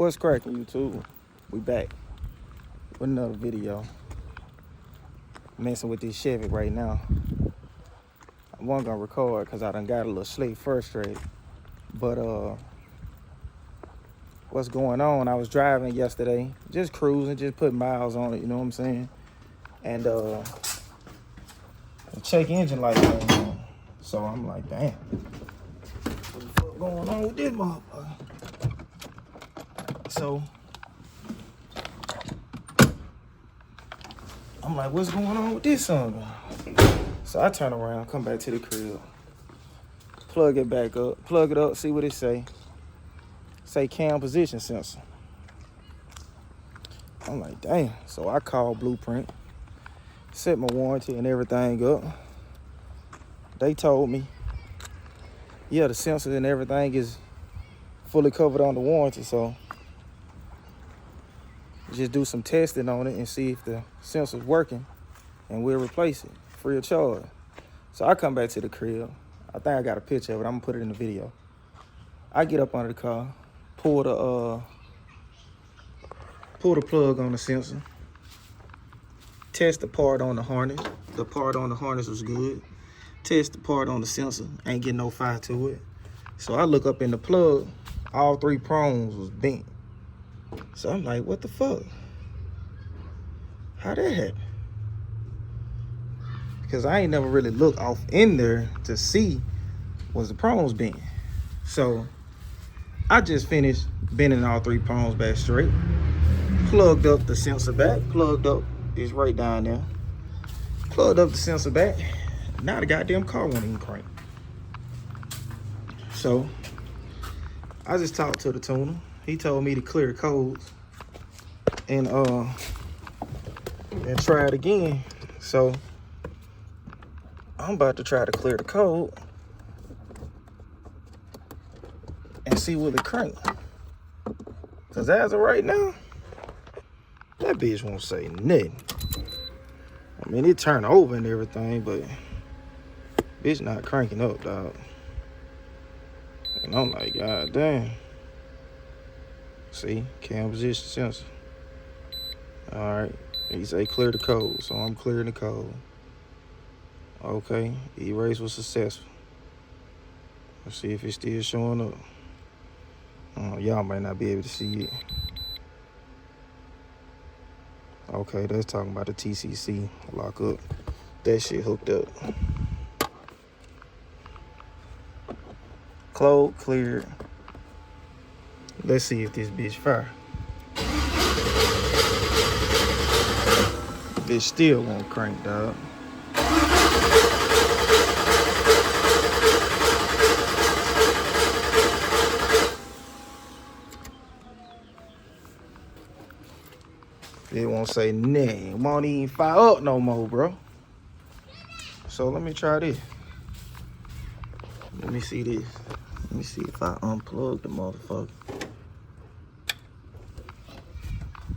What's cracking, YouTube? We back with another video. Messing with this Chevy right now. I wasn't gonna record because I done got a little slick frustrated. But what's going on? I was driving yesterday, just cruising, just putting miles on it, you know what I'm saying? And the check engine light came on. So I'm like, damn, what the fuck going on with this motherfucker? So I'm like, what's going on with this son? So I turn around, come back to the crib, plug it back up, plug it up, see what it say. Say cam position sensor. I'm like, damn. So I called Blueprint, set my warranty and everything up. They told me, yeah, the sensor and everything is fully covered on the warranty, so just do some testing on it and see if the sensor's working, and we'll replace it free of charge. So I come back to the crib. I think I got a picture of it. I'm gonna put it in the video. I get up under the car, pull the plug on the sensor, test the part on the harness. The part on the harness was good. Test the part on the sensor, ain't getting no fire to it. So I look up in the plug, all three prongs was bent. So I'm like, what the fuck? How that happen? Because I ain't never really looked off in there to see was the prongs bent. So I just finished bending all three prongs back straight. Plugged up the sensor back. Plugged up, it's right down there. Plugged up the sensor back. Now the goddamn car won't even crank. So I just talked to the tuner. He told me to clear the codes and try it again. So I'm about to try to clear the code and see will it crank. Cause as of right now, that bitch won't say nothing. I mean, it turned over and everything, but bitch not cranking up, dog. And I'm like, god damn. See, cam position sensor. All right, he say clear the code, so I'm clearing the code. Okay, erase was successful. Let's see if it's still showing up. Y'all might not be able to see it. Okay, that's talking about the TCC lock up. That shit hooked up. Closed, cleared. Let's see if this bitch fire. Bitch still won't crank, dog. It won't say nothing. Won't even fire up no more, bro. So let me try this. Let me see this. Let me see if I unplug the motherfucker.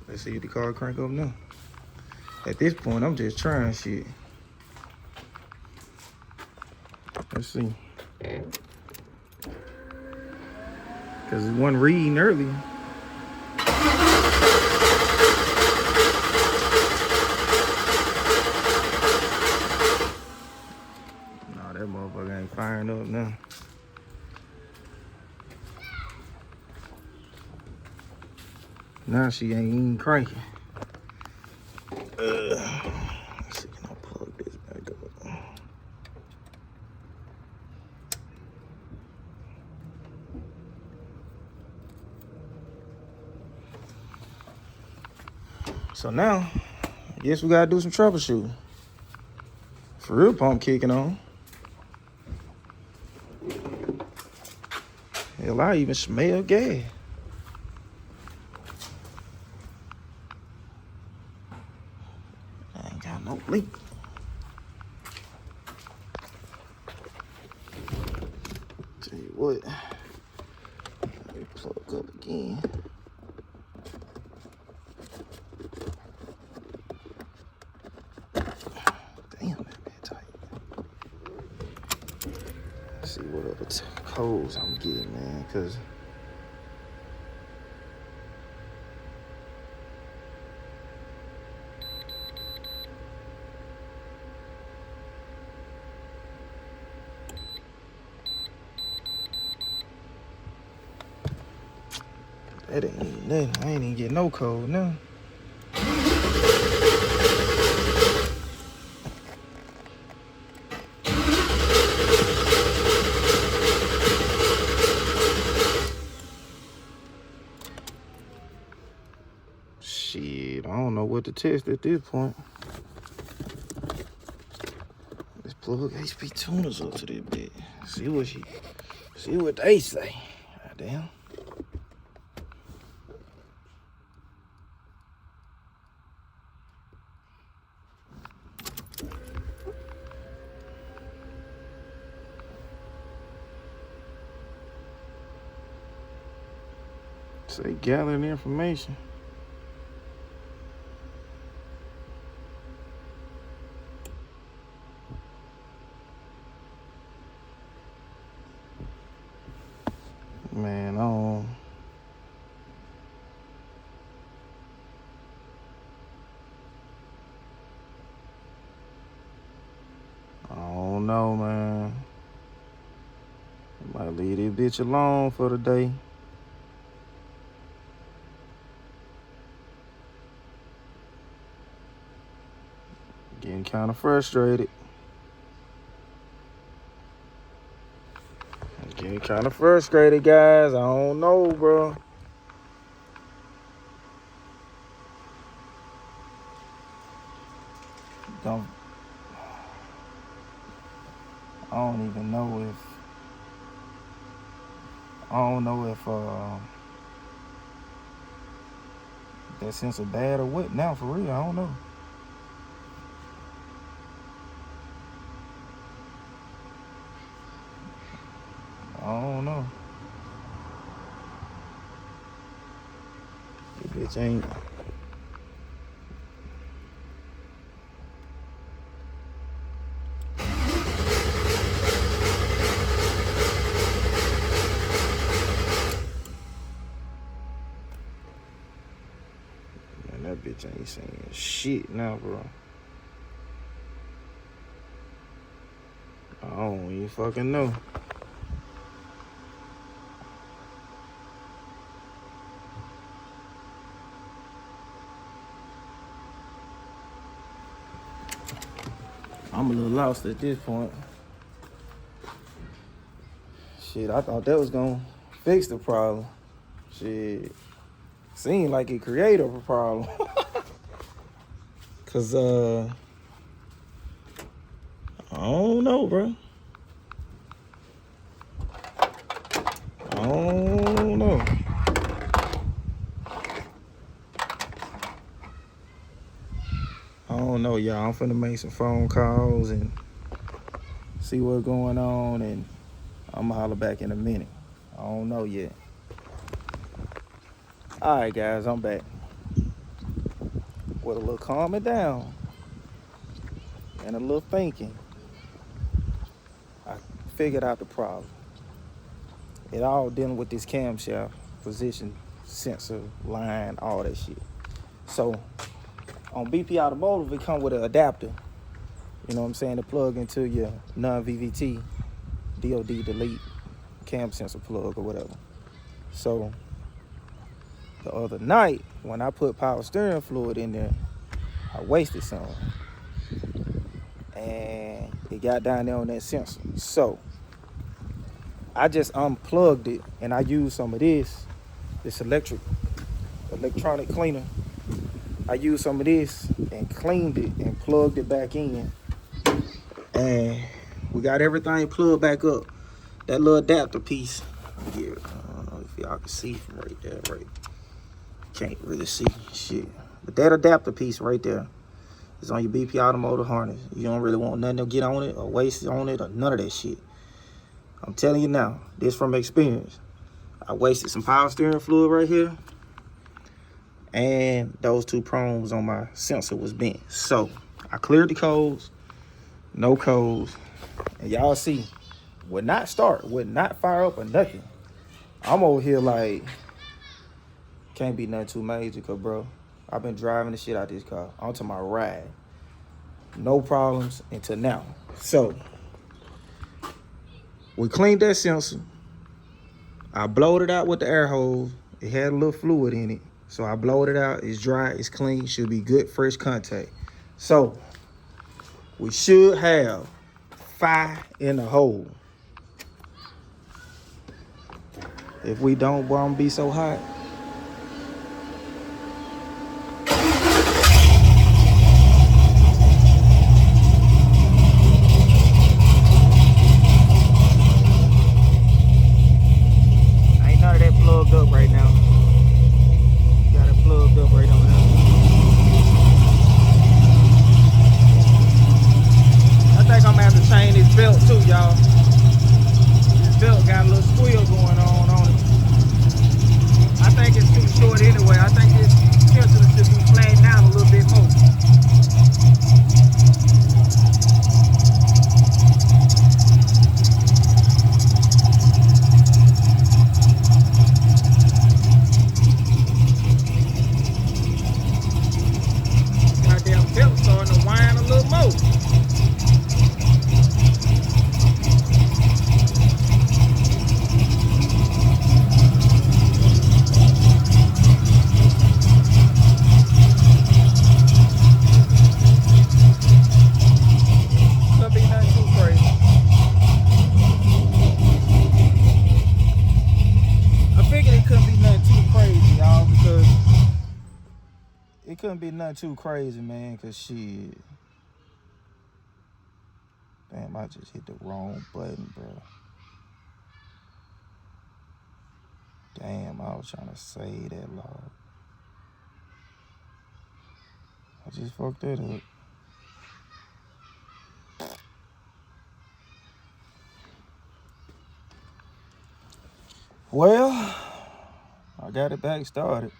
Let's see if the car crank up now. At this point, I'm just trying shit. Let's see. Cause it wasn't reading earlier. Nah, that motherfucker ain't firing up now. Now she ain't even cranking. Let's see, can I plug this back up? So now, I guess we gotta do some troubleshooting. For real pump kicking on. Hell, I even smell gas. I ain't got no leak. Tell you what, let me plug up again. Damn, that bit tight. Let's see what other codes I'm getting, man, cause That ain't nothing. I ain't even get no code now. Shit, I don't know what to test at this point. Let's plug HP tuners up to this bit. See what they say. Goddamn. Say gathering information. Man, I don't know, man. I might leave this bitch alone for the day. Getting kind of frustrated. Getting kind of frustrated, guys. I don't know, bro. I don't even know if that sensor bad or what now, for real. I don't know. I don't know. This bitch ain't. Man, that bitch ain't saying shit now, bro. I don't even fucking know. I'm a little lost at this point. Shit, I thought that was gonna fix the problem. Shit, seemed like it created a problem. Cause I don't know, bro. I don't know. I don't know, y'all. I'm finna make some phone calls and see what's going on, and I'm gonna holler back in a minute. I don't know yet. All right, guys, I'm back with a little calming down and a little thinking. I figured out the problem. It all dealing with this camshaft position sensor line, all that shit. So on BP Automotive, it come with an adapter. You know what I'm saying? To plug into your non-VVT DOD delete cam sensor plug or whatever. So the other night, when I put power steering fluid in there, I wasted some. And it got down there on that sensor. So I just unplugged it and I used some of this electronic cleaner. I used some of this and cleaned it and plugged it back in. And we got everything plugged back up. That little adapter piece here, I don't know if y'all can see from right there, right? Can't really see shit. But that adapter piece right there is on your BP Automotive harness. You don't really want nothing to get on it or waste on it or none of that shit. I'm telling you now, this from experience. I wasted some power steering fluid right here. And those two prongs on my sensor was bent. So I cleared the codes, no codes. And y'all see, would not start, would not fire up or nothing. I'm over here like, can't be nothing too major, cause bro, I've been driving the shit out this car onto my ride. No problems until now. So we cleaned that sensor. I blowed it out with the air hose. It had a little fluid in it. So I blowed it out. It's dry, it's clean, should be good, fresh contact. So we should have fire in the hole. If we don't, boy, I'm gonna be so hot. Ain't none of that plugged up right now. Got it plugged up right on now. I think I'm gonna have to change this belt too, y'all. This belt got a little squeal going on it. I think it's too short anyway. I think this sensor should be flattened out a little bit more. Goddamn belt starting to whine a little more. It couldn't be nothing too crazy, man, cause shit. Damn, I just hit the wrong button, bro. Damn, I was trying to save that log. I just fucked that up. Well, I got it back started.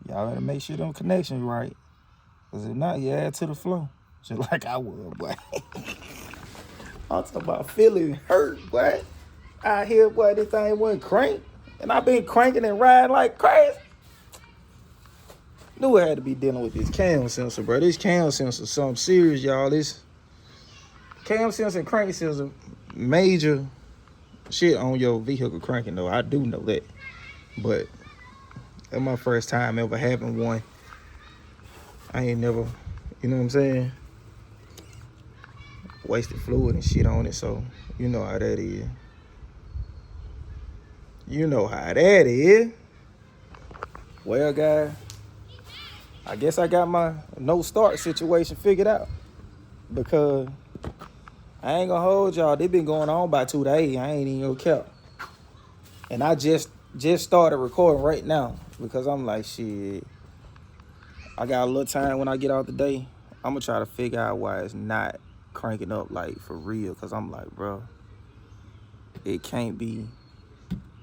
Y'all better make sure them connections right. Cause if not, you add to the flow. Just like I would, boy. I'm talking about feeling hurt, boy. I hear, boy, this thing wasn't crank. And I've been cranking and riding like crazy. Knew I had to be dealing with this cam sensor, bro. This cam sensor, something serious, y'all. This cam sensor and crank sensor, major shit on your vehicle cranking, though. I do know that. But that's my first time ever having one. I ain't never, you know what I'm saying? Wasted fluid and shit on it, so you know how that is. You know how that is. Well, guys, I guess I got my no start situation figured out. Because I ain't gonna hold y'all. They been going on by 2 days. I ain't even gonna cap. And I just started recording right now. Because I'm like, shit, I got a little time when I get out the day. I'm gonna try to figure out why it's not cranking up like for real. Cause I'm like, bro, it can't be.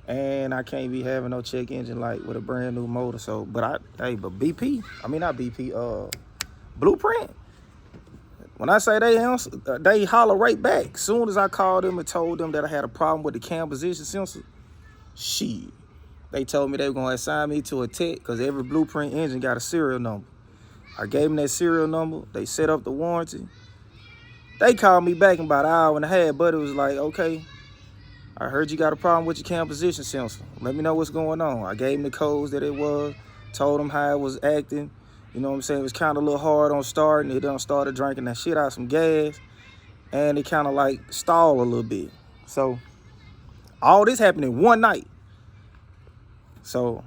And I can't be having no check engine light with a brand new motor. So, but BP, I mean not BP, Blueprint. When I say they holler right back. Soon as I called them and told them that I had a problem with the cam position sensor, shit. They told me they were gonna assign me to a tech because every Blueprint engine got a serial number. I gave them that serial number. They set up the warranty. They called me back in about an hour and a half, but it was like, okay, I heard you got a problem with your cam position sensor. Let me know what's going on. I gave them the codes that it was, told them how it was acting. You know what I'm saying? It was kind of a little hard on starting. It done started drinking that shit out some gas. And it kind of like stalled a little bit. So all this happened in one night. So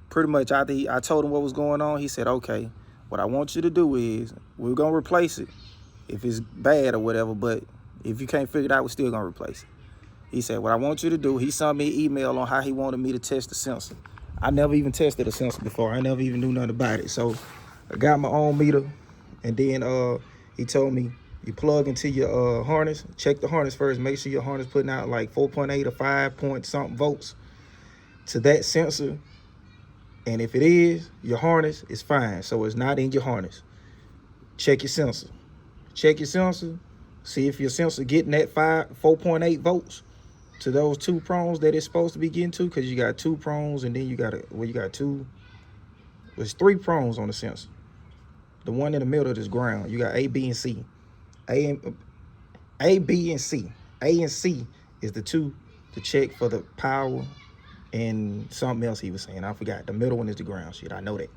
pretty much after I told him what was going on, he said, okay, what I want you to do is we're going to replace it if it's bad or whatever. But if you can't figure it out, we're still going to replace it. He said, what I want you to do, he sent me an email on how he wanted me to test the sensor. I never even tested a sensor before. I never even knew nothing about it. So I got my own meter. And then he told me, you plug into your harness, check the harness first. Make sure your harness putting out like 4.8 or 5 point something volts to that sensor. And if it is, your harness is fine. So it's not in your harness. Check your sensor. Check your sensor. See if your sensor getting that 4.8 volts to those 2 prongs that it's supposed to be getting to, because you got 2 prongs and then you got there's 3 prongs on the sensor. The one in the middle is ground. You got A, B, and C. A, B, and C. A and C is the 2 to check for the power and something else he was saying. I forgot. The middle one is the ground shit. I know that.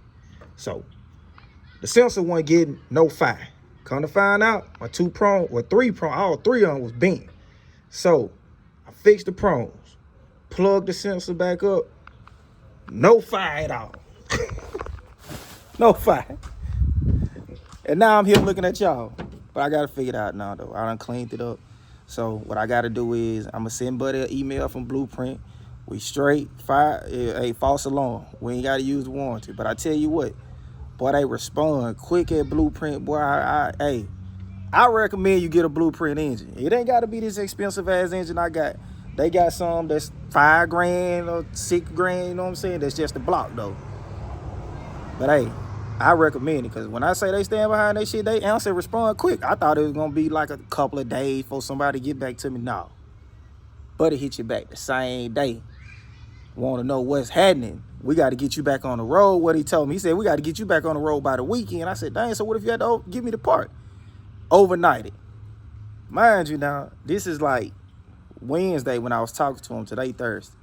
So the sensor wasn't getting no fire. Come to find out, my 2 prong or 3 prong, all 3 of them was bent. So I fixed the prongs, plugged the sensor back up, no fire at all. No fire. And now I'm here looking at y'all. But I gotta figure it out now though. I done cleaned it up. So what I gotta do is I'm gonna send Buddy an email from Blueprint. We straight, fire, a false alarm. We ain't gotta use the warranty. But I tell you what, boy, they respond quick at Blueprint. Boy, I recommend you get a Blueprint engine. It ain't gotta be this expensive ass engine I got. They got some that's $5 grand or $6 grand, you know what I'm saying? That's just the block though. But hey, I recommend it because when I say they stand behind that shit, they answer and respond quick. I thought it was gonna be like a couple of days for somebody to get back to me. No. But it hit you back the same day. Want to know what's happening? We got to get you back on the road. What he told me, he said, we got to get you back on the road by the weekend. I said, dang, so what if you had to give me the part? Overnighted. Mind you now, this is like Wednesday when I was talking to him. Today, Thursday.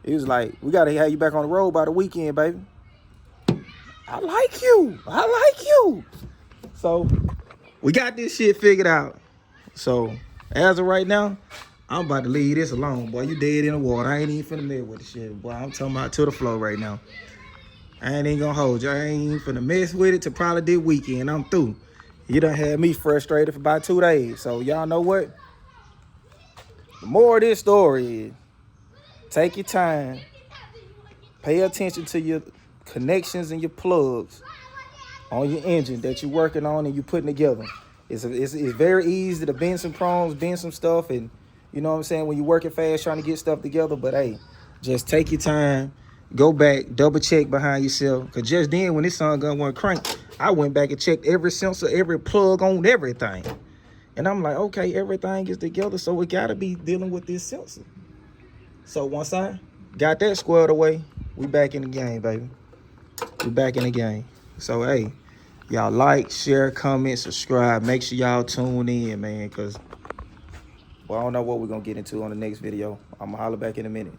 He was like, we got to have you back on the road by the weekend, baby. I like you. I like you. So we got this shit figured out. So as of right now, I'm about to leave this alone, boy. You dead in the water. I ain't even finna mess with the shit, boy. I'm talking about to the flow right now. I ain't even gonna hold you. I ain't even finna mess with it till probably this weekend. I'm through. You done had me frustrated for about 2 days. So y'all know what? The more of this story is, take your time. Pay attention to your connections and your plugs on your engine that you're working on and you're putting together. It's very easy to bend some prongs, bend some stuff, and you know what I'm saying, when you're working fast trying to get stuff together. But hey, just take your time, go back, double check behind yourself. Cause just then when this son gun went crank, I went back and checked every sensor, every plug on everything. And I'm like, okay, everything is together, so we gotta be dealing with this sensor. So once I got that squared away, we back in the game, baby. We back in the game. So hey, y'all like, share, comment, subscribe. Make sure y'all tune in, man, because well, I don't know what we're gonna get into on the next video. I'm gonna holler back in a minute.